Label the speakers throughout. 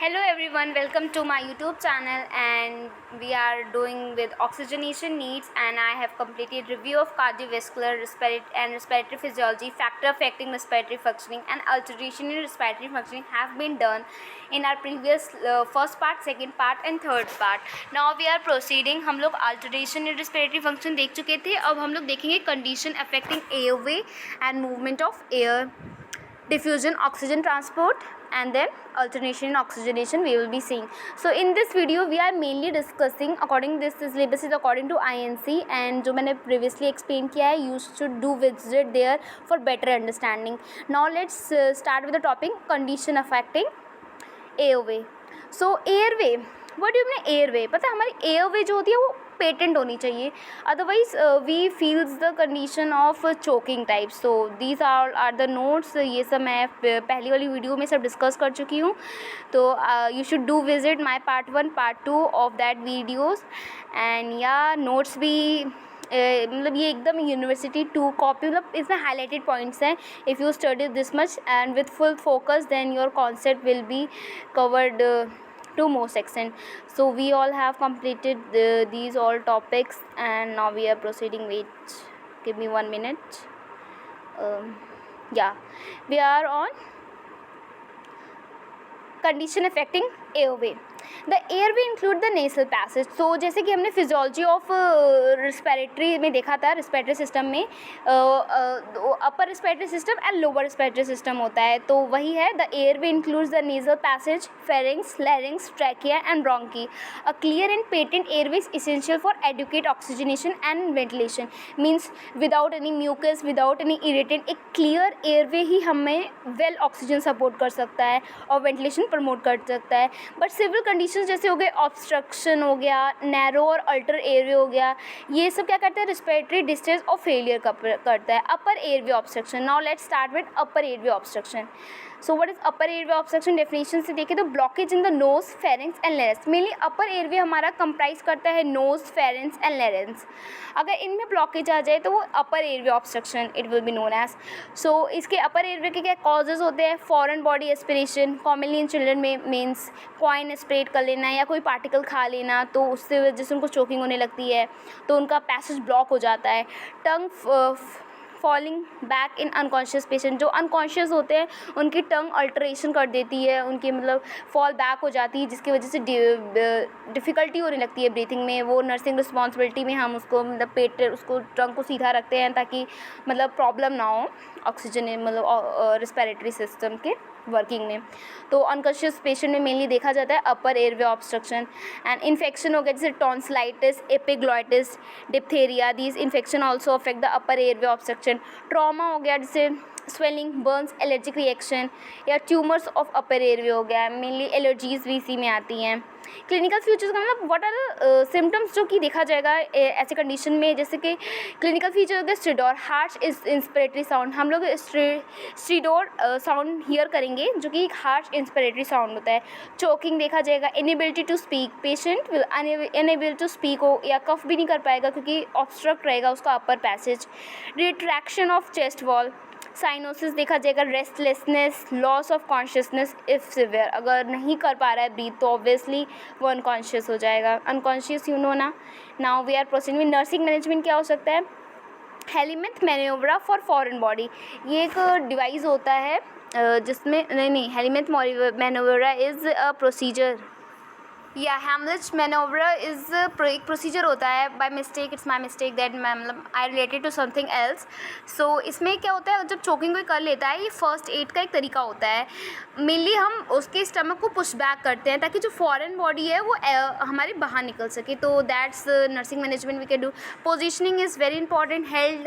Speaker 1: Hello everyone, welcome to my YouTube channel, and we are doing with oxygenation needs, and I have completed review of cardiovascular respiratory physiology, factor affecting respiratory functioning and alteration in respiratory functioning have been done in our previous first part, second part and third part. Now we are proceeding. हम लोग alteration in respiratory function देख चुके थे. अब हम लोग देखेंगे condition affecting airway and movement of air, diffusion, oxygen transport, and then alternation and oxygenation we will be seeing. So in this video we are mainly discussing according this syllabus is according to INC, and जो मैंने previously explain किया है, you should do visit there for better understanding. Now let's start with the topic condition affecting airway. So airway, what do you mean airway? पता है हमारी airway जो होती है वो पेटेंट होनी चाहिए, otherwise we feels the condition of choking type. So these are the notes. ये सब मैं पहली वाली वीडियो में सब डिस्कस कर चुकी हूँ, तो you should do visit my part 1 part 2 of that videos. And या नोट्स भी मतलब ये एकदम यूनिवर्सिटी 2 कॉपी, मतलब इसमें हाईलाइटेड पॉइंट्स हैं. If you study this much and with full focus then your concept will be covered to most extent. So we all have completed these all topics, and now we are proceeding. Wait, give me 1 minute. Yeah, we are on condition affecting airway. The airway include the nasal passage. So जैसे कि हमने physiology of respiratory में देखा था, respiratory system में upper respiratory system and lower respiratory system होता है, तो वही है. The airway includes the nasal passage, pharynx, larynx, trachea and bronchi. A clear and patent airway is essential for adequate oxygenation and ventilation. Means without any mucus, without any irritant, एक clear airway ही हमें well oxygen support कर सकता है और ventilation promote कर सकता है. बट सिविल कंडीशन जैसे हो गए ऑब्स्ट्रक्शन हो गया, नैरो और अल्टर एयरवे हो गया, ये सब क्या करते हैं, रिस्पिरेटरी डिस्ट्रेस और फेलियर करता है. Upper airway obstruction. Now let's start with upper airway obstruction. So what is upper airway obstruction? Definition से देखें तो blockage in the nose, pharynx and larynx. Mainly upper airway हमारा कंप्राइज करता है knows, pharynx and लेरेंस. अगर इनमें blockage आ जाए तो वो upper airway obstruction it will be known as. So इसके अपर एयरवे के क्या कॉजेज होते हैं? Foreign body aspiration, commonly in children में मीन्स कॉइन एस्पिरेट कर लेना या कोई पार्टिकल खा लेना, तो उससे वजह से उनको चोकिंग होने लगती है, तो उनका पैसेज ब्लॉक हो जाता है. Tongue falling back in unconscious patient. जो अनकॉन्शियस होते हैं उनकी टंग अल्टरेशन कर देती है, उनकी मतलब फॉल बैक हो जाती है, जिसकी वजह से डिफ़िकल्टी होने लगती है ब्रीथिंग में. वो नर्सिंग रिस्पॉन्सिबिलिटी में हम उसको मतलब पेट उसको टंग को सीधा रखते हैं ताकि मतलब प्रॉब्लम ना हो ऑक्सीजन मतलब रिस्पिरेटरी सिस्टम के वर्किंग में. तो अनकॉन्शियस पेशेंट में मेनली देखा जाता है upper airway obstruction. And infection हो गया जैसे tonsillitis, epiglottis, diphtheria. These infection also affect the upper airway obstruction. Trauma हो गया जैसे स्वेलिंग, बर्न्स, एलर्जिक रिएक्शन या ट्यूमर्स ऑफ अपर एयरवे हो गया. मेनली एलर्जीज भी इसी में आती हैं. क्लिनिकल फीचर्स का मतलब व्हाट आर सिम्टम्स जो कि देखा जाएगा ऐसे कंडीशन में, जैसे कि क्लिनिकल फीचर हो गया स्ट्रिडोर, हार्श इंस्पिरेटरी साउंड. हम लोग स्ट्रिडोर साउंड हियर करेंगे जो कि एक हार्श इंस्पिरेटरी साउंड होता है. चोकिंग देखा जाएगा. Inability to speak, patient will unable to speak हो या कफ भी नहीं कर पाएगा क्योंकि ऑब्स्ट्रक्ट रहेगा उसका upper passage. Retraction of chest wall. Cyanosis देखा जाएगा. Restlessness, loss of consciousness if severe. अगर नहीं कर पा रहा है ब्रीथ तो ऑब्वियसली वो अनकॉन्शियस हो जाएगा. अनकॉन्शियस यू नो ना. Now we are proceeding with nursing management. क्या हो सकता है? हेलिमेंथ मैन्योवरा फॉर फॉरेन बॉडी. ये एक डिवाइस होता है जिसमें नहीं हेलिमेंथ मैन्योवरा इज़ अ प्रोसीजर या हेमलिच मैनोवरा इज़ एक प्रोसीजर होता है. By mistake, it's my mistake that मैं मतलब I related to something else. So इसमें क्या होता है, जब चोकिंग कोई कर लेता है, ये फर्स्ट एड का एक तरीका होता है. मेनली हम उसके स्टमक को पुश बैक करते हैं ताकि जो फॉरेन बॉडी है वो हमारी बाहर निकल सके. तो that's nursing management we can do. Positioning is very important.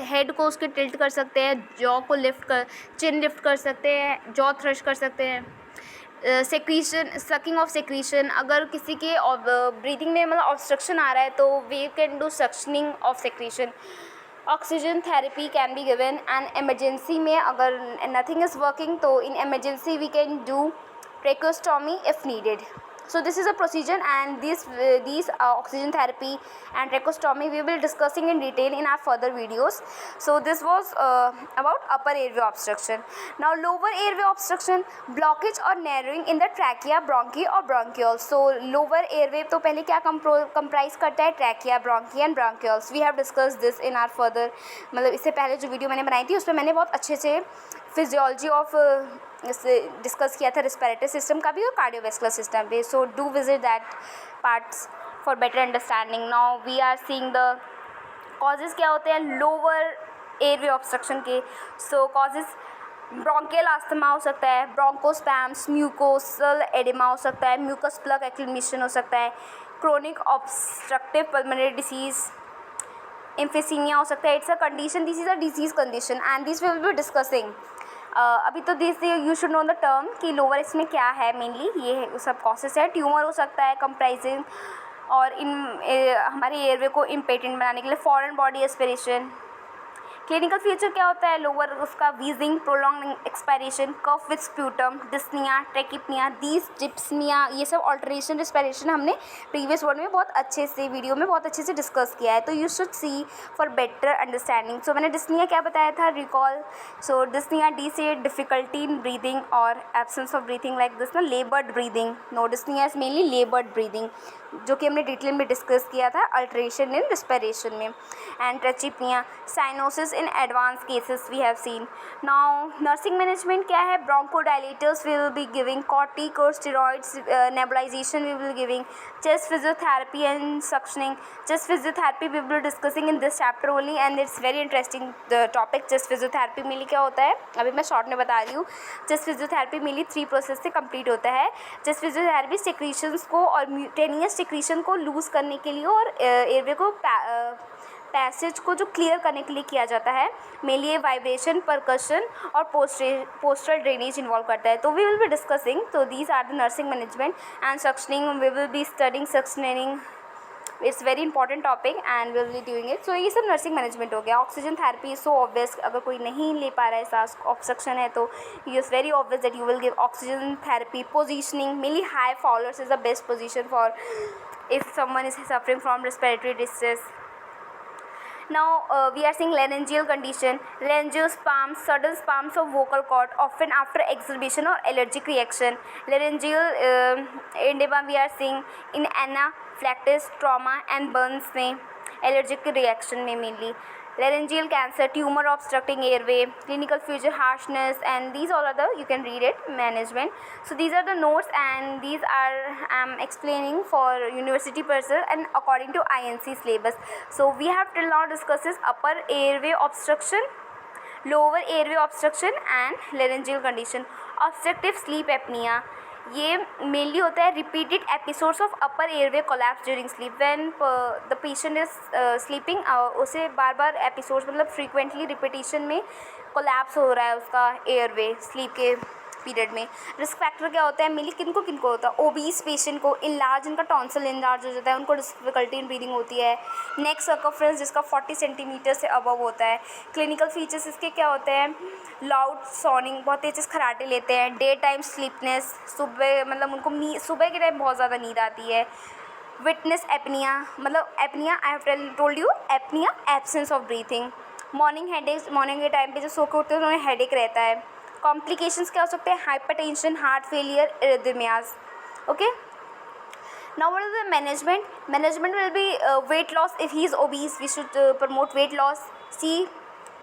Speaker 1: Head को उसके टिल्ट कर सकते हैं, जॉ को लिफ्ट कर, चिन लिफ्ट कर सकते हैं, जॉ थ्रश कर सकते हैं. Secretion, sucking of secretion. अगर किसी के ब्रीथिंग में मतलब ऑब्स्ट्रक्शन आ रहा है तो we can do suctioning of secretion. Oxygen therapy can be given. And emergency में अगर नथिंग इज़ वर्किंग तो in emergency we can do tracheostomy if needed. So this is a procedure, and these oxygen therapy and tracheostomy we will discussing in detail in our further videos. So this was about upper airway obstruction. Now lower airway obstruction, blockage or narrowing in the trachea, bronchi or bronchioles. So lower airway तो पहले क्या comprise करता है, trachea, bronchi and bronchioles. We have discussed this in our further, मतलब इससे पहले जो video मैंने बनाई थी उसमें मैंने बहुत अच्छे से फिजियोलॉजी ऑफ डिस्कस किया था रेस्पिरेटरी सिस्टम का भी और कार्डियोवैस्कुलर सिस्टम पे. So do visit that parts for better understanding. Now we are seeing the causes क्या होते हैं लोअर एयरवे ऑब्स्ट्रक्शन के. सो कॉजेज़ ब्रोंकियल आस्थमा हो सकता है, ब्रोंकोस्पैम्स, म्यूकोसल एडिमा हो सकता है, म्यूकस प्लग एक्लिमेशन हो सकता है, chronic obstructive pulmonary disease, emphysema हो सकता है. It's a condition, this is a disease condition and this we will be discussing. अभी तो this you should know the term कि लोअर इसमें क्या है. मेनली ये सब कॉसेस है. ट्यूमर हो सकता है कंप्राइजिंग और हमारे एयरवे को इम्पेटेंट बनाने के लिए foreign body aspiration. Clinical feature क्या होता है लोअर उसका, wheezing, prolonged expiration, cough with sputum, dyspnea, tachypnea, these dyspnea. ये सब ऑल्टरेशन रिस्पायरेशन हमने प्रीवियस वर्ड में बहुत अच्छे से वीडियो में बहुत अच्छे से डिस्कस किया है. तो you should see for better understanding. So मैंने डिस्निया क्या बताया था, रिकॉल. सो डिस्निया, डी से डिफिकल्टी इन ब्रीदिंग और absence of breathing like this ना, laboured breathing. No, dyspnea is mainly laboured breathing जो कि हमने डिटेल में डिस्कस किया था अल्ट्रेशन इन रिस्पिरेशन में. And tachypnea, cyanosis in advance cases we have seen. Now nursing management क्या है, bronchodilators we will be giving, corticosteroids, nebulization we will giving, chest physiotherapy and suctioning. Chest physiotherapy we will discussing in this chapter only and it's very interesting topic. Chest physiotherapy mainly क्या होता है, अभी मैं short में बता रही हूँ. Chest physiotherapy mainly 3 process से कंप्लीट होता है. चेस्ट फिजियोथेरेपी सेक्रीशंस को और म्यूटेनियस सेक्रीशन को लूज़ करने के लिए और एयरवे को पैसेज को जो क्लियर करने के लिए किया जाता है. मेनली वाइब्रेशन, परकशन और पोस्टरल ड्रेनेज इन्वॉल्व करता है. तो वी विल बी डिस्कसिंग. तो these are the nursing management and suctioning. We will be studying suctioning. It's very important topic and will be doing it. So ये सब nursing management हो गया. Oxygen therapy is so obvious, अगर कोई नहीं ले पा रहा है सांस ऑब्स्ट्रक्शन है तो it's very obvious that you will give oxygen therapy. Positioning, mainly high followers is the best position for if someone is suffering from respiratory distress. Now we are seeing laryngeal condition, laryngospasm, sudden spasms of vocal cord often after exacerbation or allergic reaction. Laryngeal edema we are seeing in anaphylaxis, trauma and burns में, allergic reaction में mainly. Laryngeal cancer, tumor obstructing airway, clinical feature harshness, and these all are the, you can read it, management. So these are the notes and these are I'm explaining for university person and according to INC syllabus. So we have till now discussed this upper airway obstruction, lower airway obstruction and laryngeal condition. Obstructive sleep apnea, ये mainly होता है repeated episodes of upper airway collapse during sleep. When the patient is sleeping, उसे बार बार episodes मतलब frequently repetition में collapse हो रहा है उसका एयरवे स्लीप के पीरियड में. रिस्क फैक्टर क्या होता है, मेनली किनको होता है, ओबीस पेशेंट को, इनलार्ज, इनका टॉन्सिल इनलार्ज हो जाता है, उनको डिफिकल्टी इन ब्रीदिंग होती है. नेक सर्कमफ्रेंस जिसका 40 सेंटीमीटर से अबव होता है. क्लिनिकल फीचर्स इसके क्या होते हैं, लाउड सॉनिंग, बहुत तेज खराटे लेते हैं. डे टाइम स्लीपनेस, सुबह मतलब उनको सुबह के टाइम बहुत ज़्यादा नींद आती है. विटनेस एपनिया, मतलब apnoea I have told you, apnoea absence of breathing. Morning headache, morning के टाइम पे जो सो के उठते हैं उन्हें हेडेक रहता है. कॉम्प्लिकेशंस क्या हो सकते हैं, hypertension, heart failure, arrhythmias. Okay, now what is the management will be weight loss. If he is obese we should promote weight loss. C,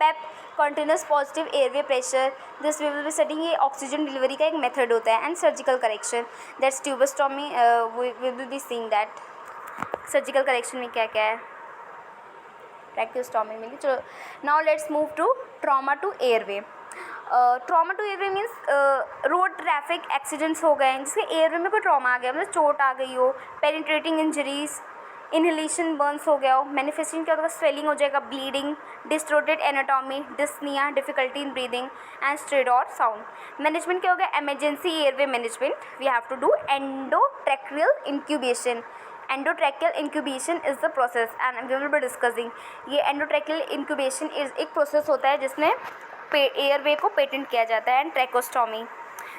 Speaker 1: PEP, continuous positive airway pressure, this we will be studying. ये oxygen delivery का एक method होता है. And surgical correction, that's ट्यूबोस्टॉमी, we will be seeing that. Surgical correction में क्या क्या है, ट्रैकियोस्टॉमी में. चलो now let's move to trauma to airway. Trauma to airway means road traffic accidents हो गए हैं जिसके एयरवे में कोई ट्रॉमा आ गया, मतलब चोट आ गई हो, पेनिट्रेटिंग इंजरीज, इनहेलेशन बर्न्स हो गया हो. मैनिफेस्टेशन क्या होगा, स्वेलिंग हो जाएगा, bleeding, distorted anatomy, dyspnea, difficulty in breathing and stridor sound. Management क्या होगा, emergency airway management we have to do. Endotracheal incubation, endotracheal incubation is the process and we will be discussing. ये endotracheal incubation एक process होता है जिसमें airway को patent किया जाता है. एंड ट्रैकोस्टॉमी,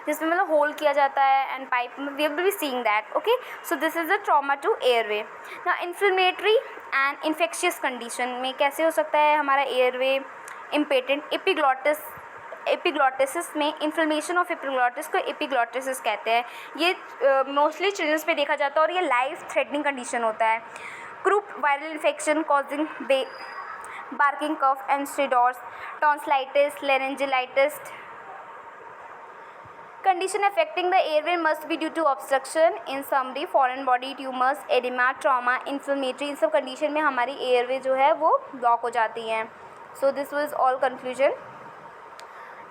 Speaker 1: जिसमें मतलब होल किया जाता है and pipe, we will be seeing that. Okay, so this is the trauma to airway. ना इन्फ्लेमेटरी एंड इन्फेक्शियस कंडीशन में कैसे हो सकता है हमारा एयरवे इम्पेटेंट. एपिग्लॉटिसिस में इन्फ्लेमेशन ऑफ एपिग्लॉटिस को एपिग्लॉटिसिस कहते हैं. ये मोस्टली चिल्ड्रंस पे देखा जाता है और ये लाइफ थ्रेटनिंग कंडीशन होता है. Croup viral infection causing barking cough and stridors, tonsillitis, laryngitis. Condition affecting the airway must be due to obstruction. In summary, foreign body tumors, edema, trauma, inflammatory, इन सब condition में हमारी airway जो है वो block हो जाती हैं. So this was all conclusion.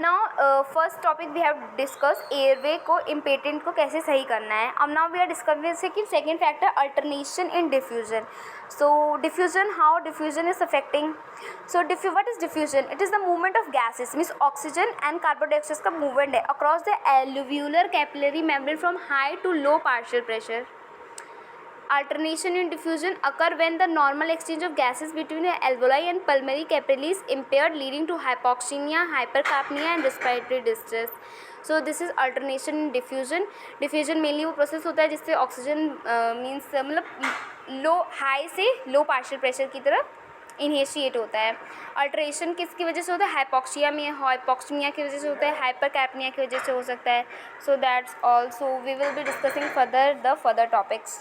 Speaker 1: Now first topic we have discuss airway को इम्पेटेंट को कैसे सही करना है. अब now we are discussing second factor alternation in diffusion. So diffusion, how diffusion is affecting. So what is diffusion. It is the movement of gases means oxygen and carbon dioxide का movement है across the alveolar capillary membrane from high to low partial pressure. Alternation in diffusion occur when the normal exchange of gases between the alveoli and pulmonary capillaries is impaired, leading to hypoxemia, hypercapnia and respiratory distress. So this is alternation in diffusion. Diffusion mainly वो process होता है जिससे oxygen means मतलब लो high से लो partial pressure की तरफ इनहेशिएट होता है. अल्ट्रेशन किसकी वजह से होता है. हाइपोक्सिया में, हाइपोक्सिमिया की वजह से होता है, हाइपरकैपनिया की वजह से हो सकता है. So that's all. So we will be discussing further the further topics.